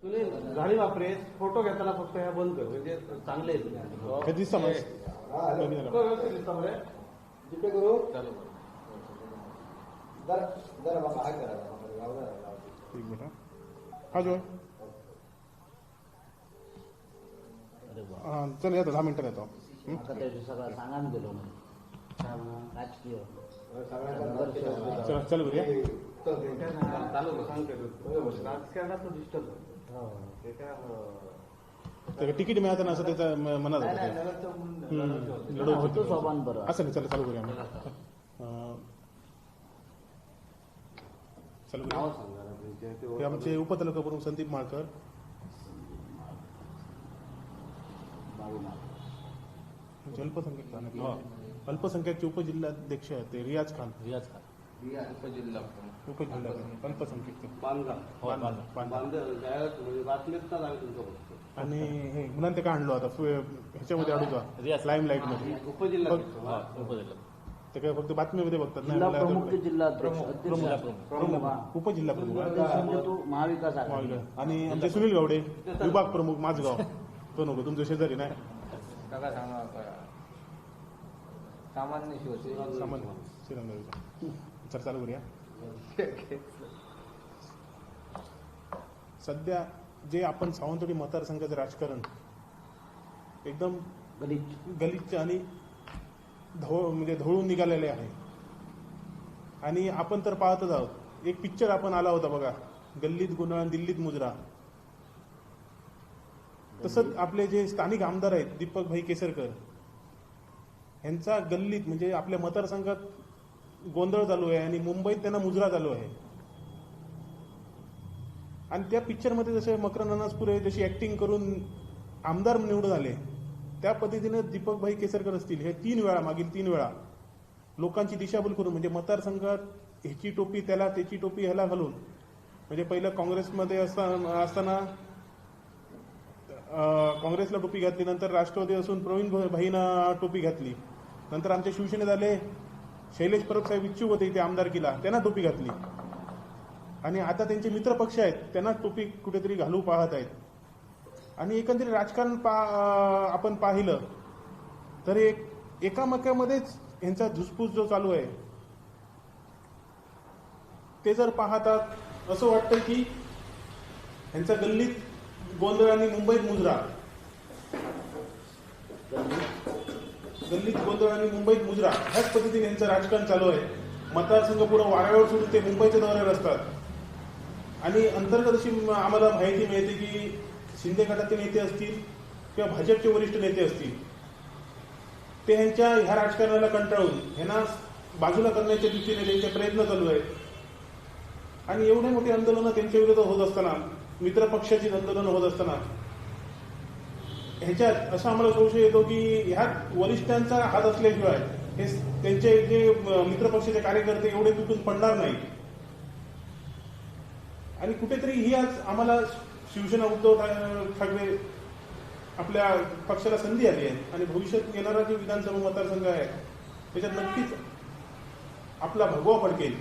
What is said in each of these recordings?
तुला गाडी वापरेस फोटो घेताना फक्त ह्या बंद कर म्हणजे चांगले कधी समज व्यवस्थित दिसतं बरे जिपे करू चालू जरा जरा बाबा हाय करा एक मिनिट हा जो चल येतो 10 मिनिटात येतो आता त्या सगळं सांगान गेलो म्हणजे राजकीय चल बघूया चालू सांगते राजकारणात डिस्टर्ब ते काय त्याला तिकीट मिळालं ना असं त्याचा मनात लढू होतो सोपान बरं असं नाही चला चालू करूया चालू नाव करूया सांगा ते आमचे उपतालुका प्रमुख संदीप माळकर अल्पसंख्याकचे उपजिल्हाध्यक्ष ते रियाज खान उपजिल्हा अल्पसंख्याक बांधा बातमीत ना लागेल तुमचं फक्त आणि हे मुलांना ते का आणलो आता ह्याच्यामध्ये अडू का लाईम लाईट मध्ये उपजिल्हा ते काय फक्त बातमीमध्ये बघतात जिल्हा प्रमुख ते जिल्हा उपजिल्हा प्रमुख तू महाविकास आघाडी आणि आमचे सुनील गावडे विभाग प्रमुख माझगाव तो नको तुमचं शेजारी नाही काका सांगा सामान्य शिवसेना सामान्य श्रीरंगावीचा चल चालू करूया सध्या जे आपण सावंतवाडी मतदारसंघाचं राजकारण एकदम गलिच्छ आणि म्हणजे ढवळून निघालेले आहे आणि आपण तर पाहतच आहोत एक पिक्चर आपण आला होता बघा गल्लीत गुन्हा दिल्लीत मुजरा तसंच आपले जे स्थानिक आमदार आहेत दीपक भाई केसरकर यांचा गल्लीत म्हणजे आपल्या मतदारसंघात गोंधळ चालू आहे आणि मुंबईत त्यांना मुजरा चालू आहे आणि त्या पिक्चरमध्ये जसे मकरंद अनासपुरे जशी ऍक्टिंग करून आमदार निवडून आले त्या पद्धतीने दीपक भाई केसरकर असतील हे मागील तीन वेळा लोकांची दिशाभूल करून म्हणजे मतदारसंघात ह्याची टोपी त्याला त्याची टोपी ह्याला घालून म्हणजे पहिलं काँग्रेसमध्ये असताना काँग्रेसला टोपी घातली नंतर राष्ट्रवादी असून प्रवीण भाईंना टोपी घातली नंतर आमच्या शिवसेनेत आले शैलेश परब साहेब इच्छुक होते इथे आमदारकीला त्यांना टोपी घातली आणि आता त्यांचे मित्र पक्ष आहेत त्यांना टोपी कुठेतरी घालू पाहत आहेत आणि एकंदरीत राजकारण आपण पाहिलं तर एकामेकामध्येच यांचा धुसफूस जो चालू आहे ते जर पाहतात असं वाटतं की यांचा गल्लीत गोंधळ आणि मुंबईत मुजरा ह्याच पद्धतीने यांचं राजकारण चालू आहे मतदारसंघ पुढे वाऱ्यावर सोडून ते मुंबईच्या दौऱ्यावर असतात आणि अंतर्गत अशी आम्हाला माहिती मिळते की शिंदे गटाचे नेते असतील किंवा भाजपचे वरिष्ठ नेते असतील ते ह्या राजकारणाला कंटाळून ह्यांना बाजूला करण्याच्या दृष्टीने त्यांचे प्रयत्न चालू आहेत आणि एवढे मोठे आंदोलनं त्यांच्या विरोधात होत असताना मित्रपक्षाची आंदोलनं होत असताना ह्याच्यात असा आम्हाला संशय येतो की ह्यात वरिष्ठांचा हात असल्याशिवाय हे त्यांचे जे मित्रपक्षाचे कार्यकर्ते एवढे तुटून पडणार नाही आणि कुठेतरी ही आज आम्हाला शिवसेना उद्धव ठाकरे आपल्या पक्षाला संधी आली आहे आणि भविष्यात येणारा जो विधानसभा मतदारसंघ आहे त्याच्यात नक्कीच आपला भगवा फडकेल.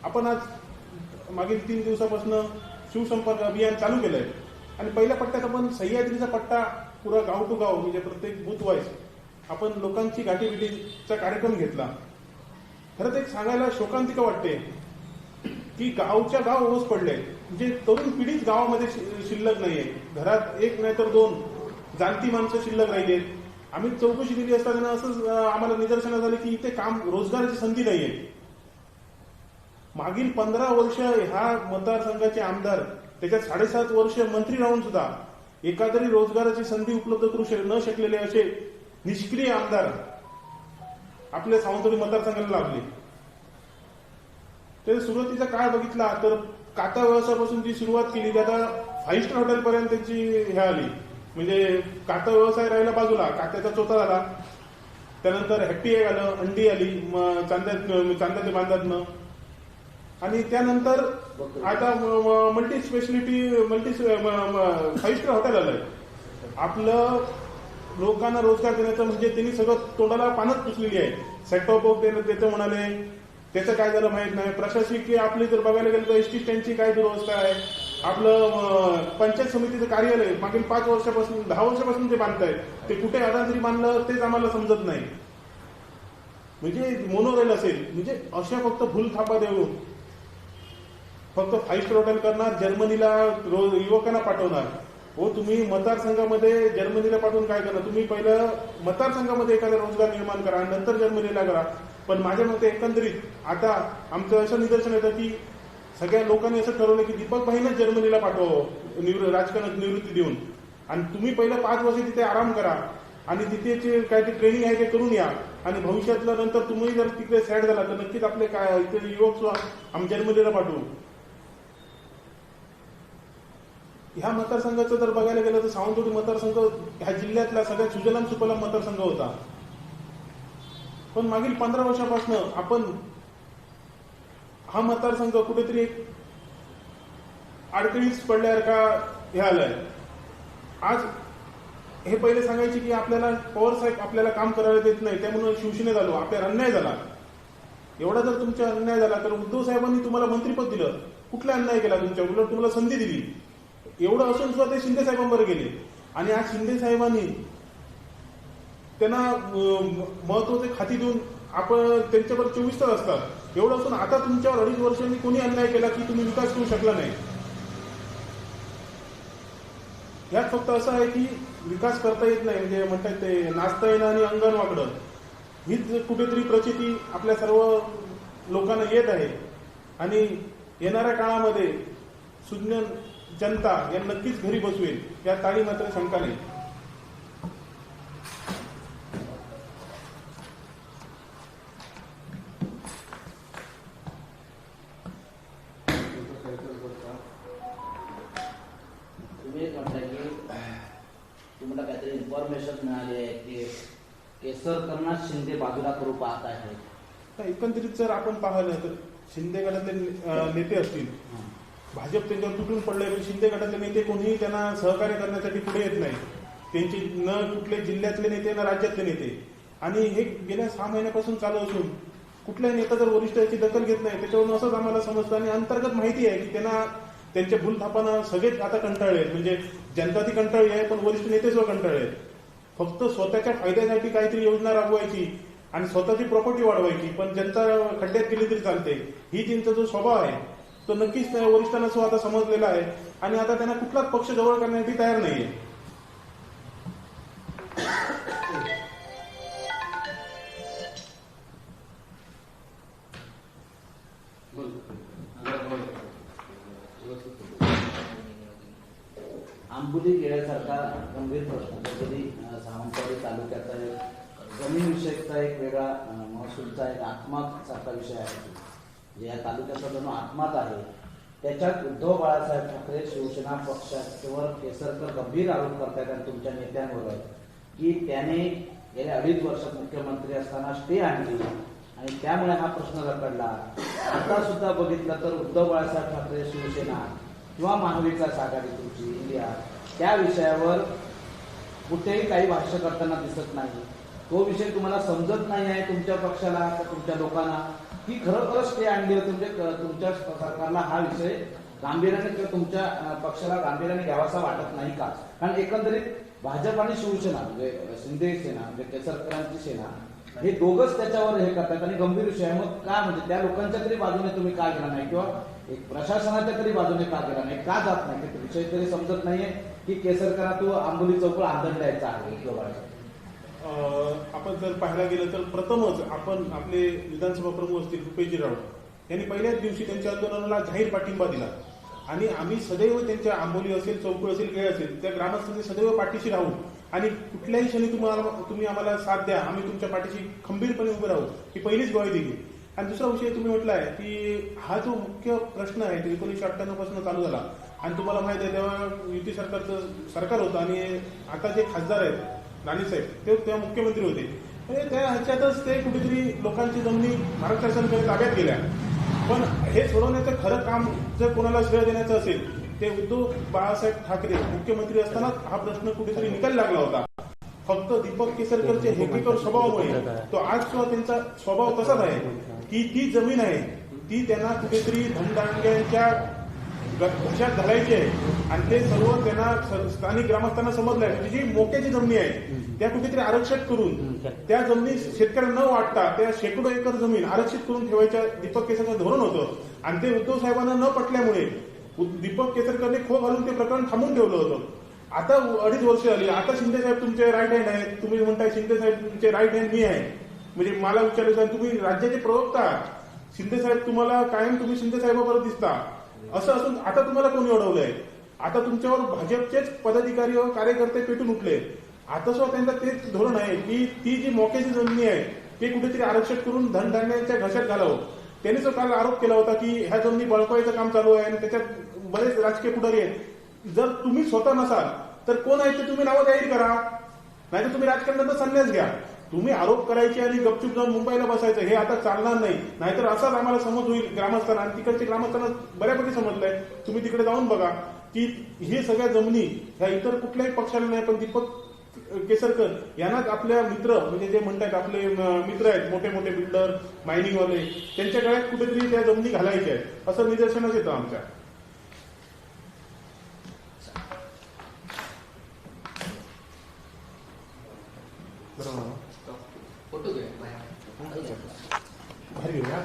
आपण आज मागील 3 दिवसापासून शिवसंपर्क अभियान चालू केलंय आणि पहिल्या पट्ट्यात आपण सह्याद्रीचा पट्टा पुरा गाव टू गाव म्हणजे प्रत्येक बूथ वाईज आपण लोकांची गाठीभेटीचा कार्यक्रम घेतला. खरंच एक सांगायला शोकांतिका वाटते की गावच्या गाव ओस पडले म्हणजे तरुण पिढीच गावामध्ये शिल्लक नाहीये. घरात एक नाही तर 2 जाणती माणसं शिल्लक राहिली. आम्ही चौकशी केली असताना असंच आम्हाला निदर्शनास आलं की इथे रोजगाराची संधी नाहीये. मागील 15 वर्ष ह्या मतदारसंघाचे आमदार त्याच्यात 7.5 वर्ष मंत्री राहून सुद्धा एखादरी रोजगाराची संधी उपलब्ध करू न शकलेले असे निष्क्रिय आमदार आपल्या सावंतवाडी मतदारसंघाला लाभले. ते सुरुवातीचा काळ बघितला तर काता व्यवसायापासून जी सुरुवात केली ती आता 5 स्टार हॉटेलपर्यंत त्यांची हे आली. म्हणजे काता व्यवसाय राहिला बाजूला, कात्याचा चोथा झाला, त्यानंतर हॅप्पी एग आलं, अंडी आली चांद्याच्या बांधातनं आणि त्यानंतर आता मल्टी 5 स्टार हॉटेल आलंय. आपलं लोकांना रोजगार देण्याचं म्हणजे त्यांनी सगळं तोंडाला पानच पुसलेली आहे. सेट टॉप बॉक्स देतो म्हणाले, त्याचं काय झालं माहित नाही. प्रशासकीय आपली जर बघायला गेलं तर एसटी स्टँडची काय दुरवस्था आहे. आपलं पंचायत समितीचं कार्यालय मागील 5 वर्षापासून 10 वर्षापासून ते बांधतायत, ते कुठे आता तरी बांधलं तेच आम्हाला समजत नाही. म्हणजे मोनोरेल असेल, म्हणजे अशा फक्त भूलथापा देऊन फक्त 5 स्टार हॉटेल करणार, जर्मनीला युवकांना पाठवणार. हो, तुम्ही मतदारसंघामध्ये जर्मनीला पाठवून काय करणार? तुम्ही पहिलं मतदारसंघामध्ये एखादा रोजगार निर्माण करा, नंतर जर्मनीला करा. पण माझ्या मते एकंदरीत आता आमचं असं निदर्शन येतं की सगळ्या लोकांनी असं ठरवलं की दीपक भाईनंच जर्मनीला पाठवावं राजकारणात निवृत्ती देऊन, आणि तुम्ही पहिलं 5 वर्ष तिथे आराम करा आणि तिथे काय ते ट्रेनिंग आहे ते करून या, आणि भविष्यातलं नंतर तुम्ही जर तिकडे सॅट झाला तर नक्कीच आपले काय इथे युवक आम्ही जर्मनीला पाठवू. ह्या मतदारसंघाचं जर बघायला गेलं तर सावंतवाडी मतदारसंघ ह्या जिल्ह्यातला सगळ्यात सुजलाम सुफलाम मतदारसंघ होता. पण मागील 15 वर्षापासून आपण हा मतदारसंघ कुठेतरी एक अडचणीत पडल्यासारखा हे आलाय. आज हे पहिले सांगायचे की आपल्याला पवार साहेब आपल्याला काम करायला देत नाही, त्यामुळे शिवसेनेत आलो, आपल्याला अन्याय झाला. एवढा जर तुमचा अन्याय झाला तर उद्धव साहेबांनी तुम्हाला मंत्रिपद दिलं, कुठला अन्याय केला तुमच्या? उलट तुम्हाला संधी दिली. एवढं असून सुद्धा ते शिंदे साहेबांबरोबर गेले, आणि आज शिंदे साहेबांनी त्यांना महत्वाचे खाती देऊन आपण त्यांच्यावर 24 तास असतात. एवढं असून आता तुमच्यावर 2.5 वर्षांनी कोणी अन्याय केला की तुम्ही विकास करू शकला नाही? यात फक्त असं आहे की विकास करता येत नाही, म्हणजे म्हणतात ते नाचता येणं आणि अंगण वाकडं, हीच कुठेतरी प्रचिती आपल्या सर्व लोकांना येत आहे. आणि येणाऱ्या काळामध्ये सुज्ञ जनता या नक्कीच घरी बसवेल, या ताळी मात्र शंका नाही. तुम्ही एक म्हटलं की तुम्हाला काहीतरी इन्फॉर्मेशन मिळाली आहे की केसरकरांना शिंदे बाजूला करू पाहत आहेत. तर एकंदरीत जर आपण पाहिलं तर शिंदे गटातले नेते असतील, भाजप त्यांच्यावर तुटून पडले, पण शिंदे गटातले नेते कोणीही त्यांना सहकार्य करण्यासाठी पुढे येत नाही. त्यांची न कुठले जिल्ह्यातले नेते ना राज्यातले नेते. आणि हे गेल्या 6 महिन्यापासून चालू असून कुठलाही नेता जर वरिष्ठाची दखल घेत नाही, त्याच्यावरून असंच आम्हाला समजतं. आणि अंतर्गत माहिती आहे की त्यांना त्यांच्या भूलथापानं सगळेच आता कंटाळले आहेत. म्हणजे जनता ती कंटाळली आहे, पण वरिष्ठ नेते सुद्धा कंटाळले आहेत. फक्त स्वतःच्या फायद्यासाठी काहीतरी योजना राबवायची आणि स्वतःची प्रॉपर्टी वाढवायची, पण जनता खड्ड्यात गेली तरी चालते, ही त्यांचा जो स्वभाव आहे तो नक्कीच वरिष्ठांना सुद्धा आता समजलेला आहे. आणि आता त्यांना कुठलाच पक्ष जवळ करण्यासाठी तयार नाहीये. आंबोली गेल्यासारखा गंभीर प्रश्न कधी सावंतवाडी तालुक्याचा एक जमीनविषयकचा एक वेगळा महसूलचा एक आत्मासारखा विषय आहे. या तालुक्याचा जणू आत्माच आहे. त्याच्यात उद्धव बाळासाहेब ठाकरे शिवसेना पक्षावर केसरकर गंभीर आरोप करतायत आणि तुमच्या नेत्यांवर की त्याने गेल्या 2.5 वर्षात मुख्यमंत्री असताना स्टे आणली आणि त्यामुळे हा प्रश्न रखडला. आता सुद्धा बघितलं तर उद्धव बाळासाहेब ठाकरे शिवसेना किंवा महाविकास आघाडी तुमची इंडिया त्या विषयावर कुठेही काही भाष्य करताना दिसत नाही. तो विषय तुम्हाला समजत नाही आहे तुमच्या पक्षाला का तुमच्या लोकांना, की खरोखरच स्टे आणली म्हणजे तुमच्या सरकारला हा विषय गांभीर्याने किंवा तुमच्या पक्षाला गांभीर्याने घ्यावासा वाटत नाही का? कारण एकंदरीत भाजप आणि शिवसेना म्हणजे शिंदे सेना म्हणजे केसरकरांची सेना हे दोघंच त्याच्यावर हे करतात आणि गंभीर विषय आहे. मग का म्हणजे त्या लोकांच्या तरी बाजूने तुम्ही का गेला नाही किंवा एक प्रशासनाच्या तरी बाजूने का गेला नाही, का जात नाही ते विषय तरी समजत नाहीये की केसरकरांना तो आंबोली चौकला आंदोलन द्यायचा आहे. आपण जर पाहायला गेलं तर प्रथमच आपण आपले विधानसभा प्रमुख असतील रुपेशजी राऊत यांनी पहिल्याच दिवशी त्यांच्या आंदोलनाला जाहीर पाठिंबा दिला आणि आम्ही सदैव त्यांच्या आंबोली असेल, चौकळ असेल, खेळ असेल त्या ग्रामस्थांचे सदैव पाठीशी राहू आणि कुठल्याही क्षणी तुम्ही आम्हाला साथ द्या, आम्ही तुमच्या पाठीशी खंबीरपणे उभे राहू, ही पहिलीच ग्वाही दिली. आणि दुसरा विषय तुम्ही म्हटलाय की हा जो मुख्य प्रश्न आहे तो 1998 पासून चालू झाला आणि तुम्हाला माहित आहे तेव्हा युती सरकारचं सरकार होतं आणि आता जे खासदार आहेत राणीसाहेब ते तेव्हा मुख्यमंत्री होते. त्या ह्याच्यातच ते कुठेतरी लोकांची जमिनी महाराष्ट्र शासनाकडे ताब्यात गेल्या. पण हे सोडवण्याचं खरं काम जर कोणाला श्रेय देण्याचं असेल ते उद्धव बाळासाहेब ठाकरे मुख्यमंत्री असतानाच हा प्रश्न कुठेतरी निकाल लागला होता. फक्त दीपक केसरकरचे हेकेकर स्वभावामुळे तो आज सुद्धा त्यांचा स्वभाव तसाच आहे की ती जमीन आहे ती त्यांना कुठेतरी धनदांड्यांच्या घशात घालायची आहे आणि ते सर्व त्यांना स्थानिक ग्रामस्थांना समजलं आहे. जी मोक्याची जमिनी आहे त्या कुठेतरी आरक्षित करून त्या जमिनी शेतकऱ्यांना न वाटता त्या शेकडो एकर जमीन आरक्षित करून ठेवायच्या दीपक केसरकर धोरण होतं आणि ते उद्धव साहेबांना न पटल्यामुळे दीपक केसरकरने खो घालून ते प्रकरण थांबून ठेवलं होतं. आता 2.5 वर्ष आली. आता शिंदे साहेब तुमचे राईट हँड आहेत. तुम्ही म्हणताय शिंदे साहेब तुमचे राईट हँड मी आहे. म्हणजे मला विचारायचं तुम्ही राज्याचे प्रवक्ता आहात. शिंदे साहेब तुम्हाला कायम तुम्ही शिंदे साहेबाबरोबर दिसता. असं असून आता तुम्हाला कोणी अडवलंय? आता तुमच्यावर भाजपचेच पदाधिकारी व कार्यकर्ते पेटून उठले. आता सुद्धा त्यांचं तेच धोरण आहे की ती जी मोक्याची जमिनी आहे ते कुठेतरी आरक्षित करून धनधान्याच्या घशात घालावं. त्यांनी जो काल आरोप केला होता की ह्या जमिनी बळकावायचं काम चालू आहे आणि त्याच्यात बरेच राजकीय पुढारी आहेत. जर तुम्ही स्वतः नसाल तर कोण आहे ते तुम्ही नावं जाहीर करा, नाहीतर तुम्ही राजकारणाचा संन्यास घ्या. तुम्ही आरोप करायचे आणि गपचूप जाऊन मुंबईला बसायचं हे आता चालणार नाही. नाहीतर असाच आम्हाला समज होईल ग्रामस्थांना आणि तिकडच्या ग्रामस्थांना बऱ्यापैकी समजलंय. तुम्ही तिकडे जाऊन बघा की हे सगळ्या जमिनी ह्या इतर कुठल्याही पक्षाला नाही पण दीपक केसरकर यांनाच आपल्या मित्र म्हणजे जे म्हणतात आपले मित्र आहेत मोठे मोठे बिल्डर मायनिंगवाले त्यांच्या गळ्यात कुठेतरी त्या जमिनी घालायच्या आहेत असं निदर्शनास येतं आमच्या. बरोबर फोटो घ्या भारी घेऊया.